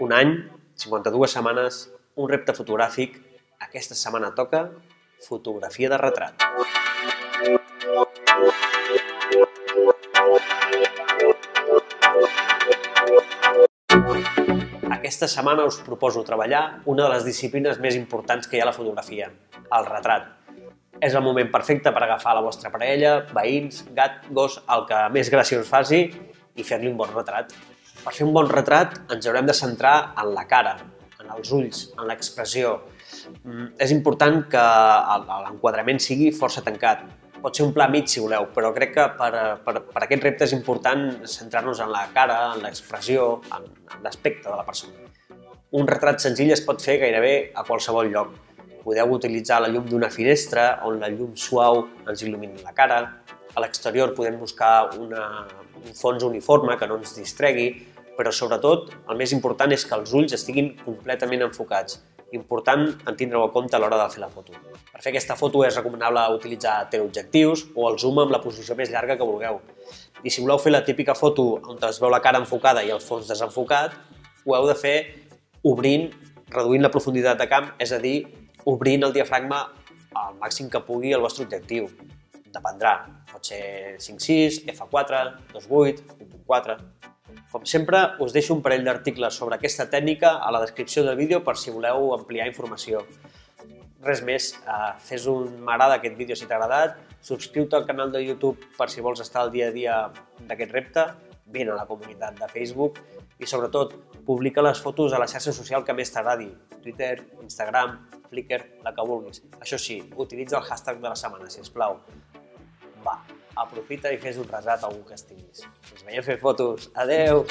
Un any, 52 setmanes, un repte fotogràfic. Aquesta setmana toca fotografia de retrat. Aquesta setmana us proposo treballar una de les disciplines més importants que hi ha a la fotografia, el retrat. És el moment perfecte per agafar la vostra parella, veïns, gat, gos, el que més gràcia us faci i fer-li un bon retrat. Per fer un bon retrat ens haurem de centrar en la cara, en els ulls, en l'expressió. És important que l'enquadrament sigui força tancat. Pot ser un pla mig si voleu, però crec que per aquest repte és important centrar-nos en la cara, en l'expressió, en l'aspecte de la persona. Un retrat senzill es pot fer gairebé a qualsevol lloc. Podeu utilitzar la llum d'una finestra on la llum suau ens il·lumini la cara. A l'exterior podem buscar un fons uniforme que no ens distregui, però sobretot el més important és que els ulls estiguin completament enfocats. Important en tindre-ho en compte a l'hora de fer la foto. Per fer aquesta foto és recomanable utilitzar teleobjectius o el zoom amb la posició més llarga que vulgueu. I si voleu fer la típica foto on es veu la cara enfocada i el fons desenfocat, ho heu de fer reduint la profunditat de camp, és a dir, obrint el diafragma al màxim que pugui el vostre objectiu. Dependrà, pot ser 5.6, f4, 2.8, 1.4... Com sempre, us deixo un parell d'articles sobre aquesta tècnica a la descripció del vídeo per si voleu ampliar informació. Res més, fes un m'agrada a aquest vídeo si t'ha agradat, subscriu-te al canal de YouTube per si vols estar al dia a dia d'aquest repte, vine a la comunitat de Facebook i sobretot publica les fotos a la xarxa social que més t'agradi, Twitter, Instagram, Flickr, la que vulguis. Això sí, utilitza el hashtag de la setmana, sisplau. Va, aprofita i fes un resat a algú que estimis. Ens veiem fer fotos. Adeu!